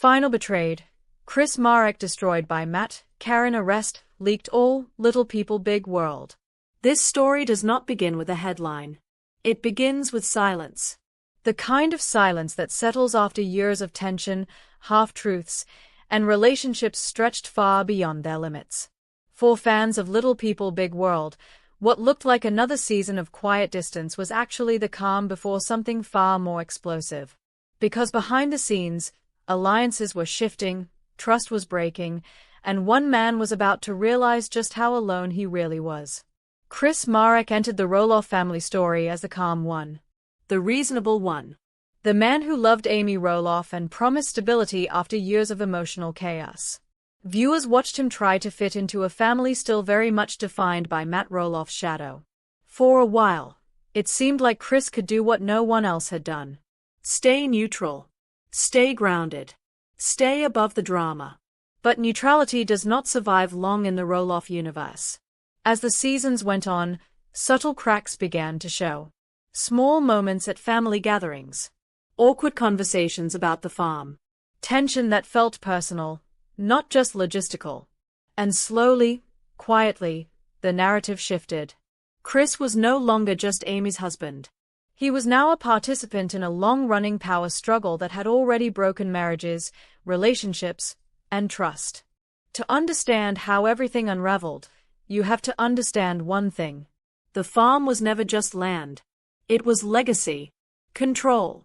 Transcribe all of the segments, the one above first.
Final betrayed. Marek destroyed by Matt. Caryn arrest, leaked all, little people big world. This story does not begin with a headline. It begins with silence. The kind of silence that settles after years of tension, half-truths, and relationships stretched far beyond their limits. For fans of Little People Big World, what looked like another season of quiet distance was actually the calm before something far more explosive. Because behind the scenes, alliances were shifting, trust was breaking, and one man was about to realize just how alone he really was. Marek entered the Roloff family story as the calm one. The reasonable one. The man who loved Amy Roloff and promised stability after years of emotional chaos. Viewers watched him try to fit into a family still very much defined by Matt Roloff's shadow. For a while, it seemed like Chris could do what no one else had done. Stay neutral. Stay grounded. Stay above the drama. But neutrality does not survive long in the Roloff universe. As the seasons went on, subtle cracks began to show. Small moments at family gatherings. Awkward conversations about the farm. Tension that felt personal, not just logistical. And slowly, quietly, the narrative shifted. Chris was no longer just Amy's husband. He was now a participant in a long-running power struggle that had already broken marriages, relationships, and trust. To understand how everything unraveled, you have to understand one thing. The farm was never just land. It was legacy, control,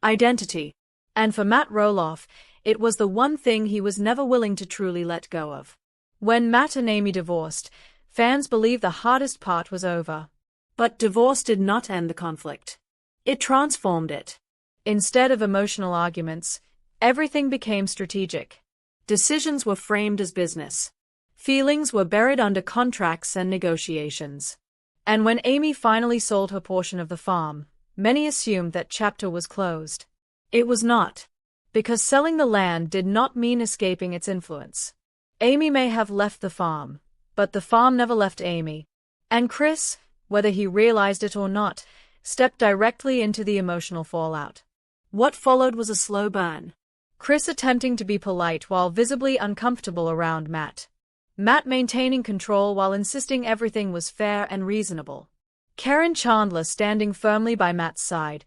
identity. And for Matt Roloff, it was the one thing he was never willing to truly let go of. When Matt and Amy divorced, fans believed the hardest part was over. But divorce did not end the conflict. It transformed it. Instead of emotional arguments, everything became strategic. Decisions were framed as business. Feelings were buried under contracts and negotiations. And when Amy finally sold her portion of the farm, many assumed that chapter was closed. It was not. Because selling the land did not mean escaping its influence. Amy may have left the farm, but the farm never left Amy. And Chris, whether he realized it or not, stepped directly into the emotional fallout. What followed was a slow burn. Chris attempting to be polite while visibly uncomfortable around Matt. Matt maintaining control while insisting everything was fair and reasonable. Chandler standing firmly by Matt's side,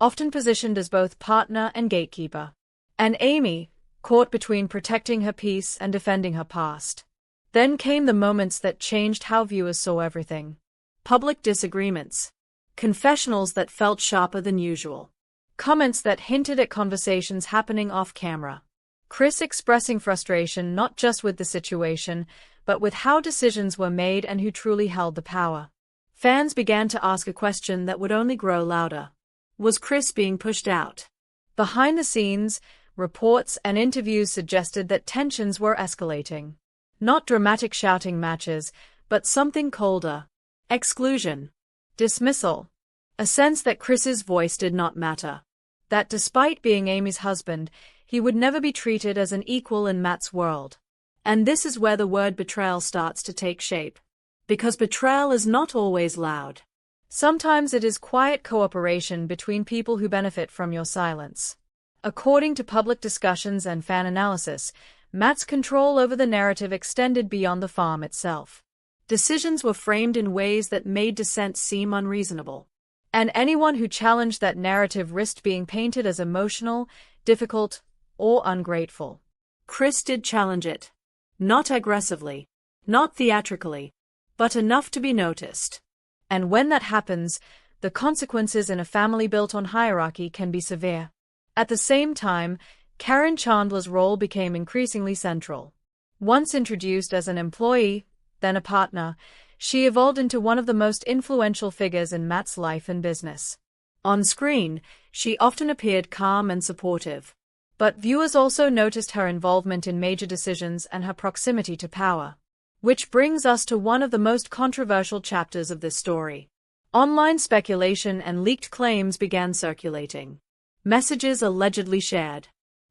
often positioned as both partner and gatekeeper. And Amy, caught between protecting her peace and defending her past. Then came the moments that changed how viewers saw everything. Public disagreements. Confessionals that felt sharper than usual. Comments that hinted at conversations happening off-camera. Chris expressing frustration not just with the situation, but with how decisions were made and who truly held the power. Fans began to ask a question that would only grow louder. Was Chris being pushed out? Behind the scenes, reports and interviews suggested that tensions were escalating. Not dramatic shouting matches, but something colder. Exclusion. Dismissal. A sense that Chris's voice did not matter. That despite being Amy's husband, he would never be treated as an equal in Matt's world. And this is where the word betrayal starts to take shape. Because betrayal is not always loud. Sometimes it is quiet cooperation between people who benefit from your silence. According to public discussions and fan analysis, Matt's control over the narrative extended beyond the farm itself. Decisions were framed in ways that made dissent seem unreasonable. And anyone who challenged that narrative risked being painted as emotional, difficult, or ungrateful. Chris did challenge it. Not aggressively, not theatrically, but enough to be noticed. And when that happens, the consequences in a family built on hierarchy can be severe. At the same time, Chandler's role became increasingly central. Once introduced as an employee, then a partner, she evolved into one of the most influential figures in Matt's life and business. On screen, she often appeared calm and supportive. But viewers also noticed her involvement in major decisions and her proximity to power. Which brings us to one of the most controversial chapters of this story. Online speculation and leaked claims began circulating. Messages allegedly shared.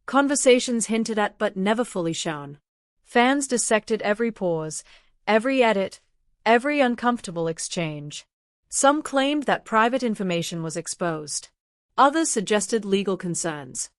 Conversations hinted at but never fully shown. Fans dissected every pause, every edit, every uncomfortable exchange. Some claimed that private information was exposed. Others suggested legal concerns.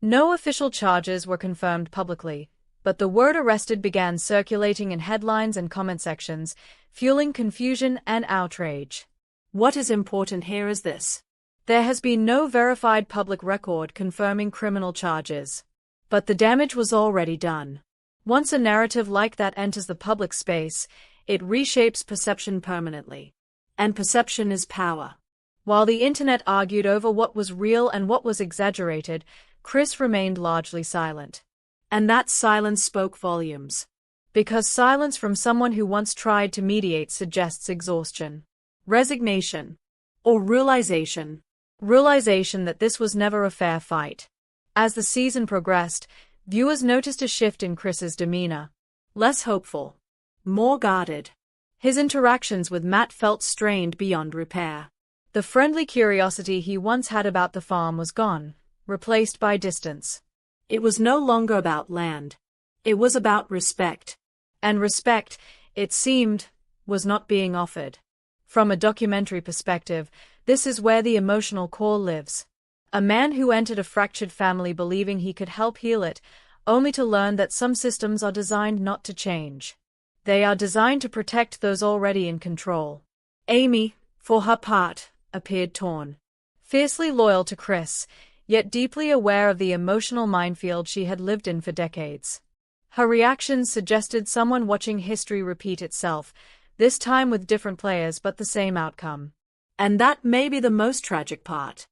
No official charges were confirmed publicly, but the word arrested began circulating in headlines and comment sections, fueling confusion and outrage. What is important here is this. There has been no verified public record confirming criminal charges. But the damage was already done. Once a narrative like that enters the public space, it reshapes perception permanently. And perception is power. While the internet argued over what was real and what was exaggerated, Chris remained largely silent. And that silence spoke volumes. Because silence from someone who once tried to mediate suggests exhaustion, resignation, or realization. Realization that this was never a fair fight. As the season progressed, viewers noticed a shift in Chris's demeanor. Less hopeful. More guarded. His interactions with Matt felt strained beyond repair. The friendly curiosity he once had about the farm was gone, replaced by distance. It was no longer about land. It was about respect. And respect, it seemed, was not being offered. From a documentary perspective, this is where the emotional core lives. A man who entered a fractured family believing he could help heal it, only to learn that some systems are designed not to change. They are designed to protect those already in control. Amy, for her part, appeared torn. Fiercely loyal to Chris, yet deeply aware of the emotional minefield she had lived in for decades. Her reactions suggested someone watching history repeat itself, this time with different players but the same outcome. And that may be the most tragic part.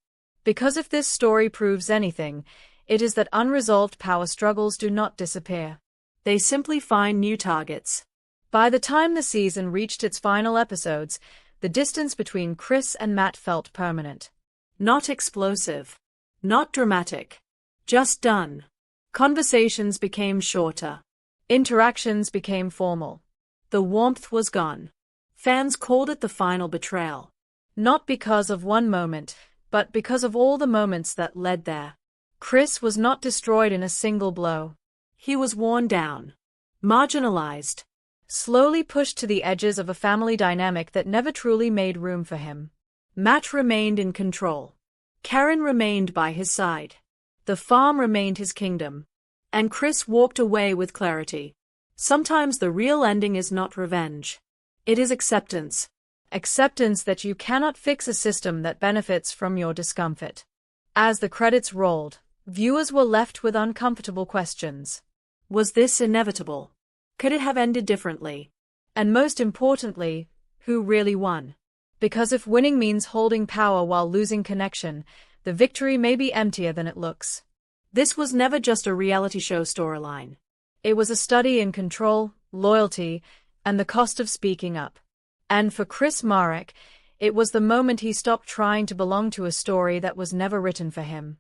Because if this story proves anything, it is that unresolved power struggles do not disappear. They simply find new targets. By the time the season reached its final episodes, the distance between Chris and Matt felt permanent. Not explosive. Not dramatic. Just done. Conversations became shorter. Interactions became formal. The warmth was gone. Fans called it the final betrayal. Not because of one moment, but because of all the moments that led there. Chris was not destroyed in a single blow. He was worn down. Marginalized. Slowly pushed to the edges of a family dynamic that never truly made room for him. Matt remained in control. Caryn remained by his side. The farm remained his kingdom. And Chris walked away with clarity. Sometimes the real ending is not revenge. It is acceptance. Acceptance that you cannot fix a system that benefits from your discomfort. As the credits rolled, viewers were left with uncomfortable questions. Was this inevitable? Could it have ended differently? And most importantly, who really won? Because if winning means holding power while losing connection, the victory may be emptier than it looks. This was never just a reality show storyline. It was a study in control, loyalty, and the cost of speaking up. And for Marek, it was the moment he stopped trying to belong to a story that was never written for him.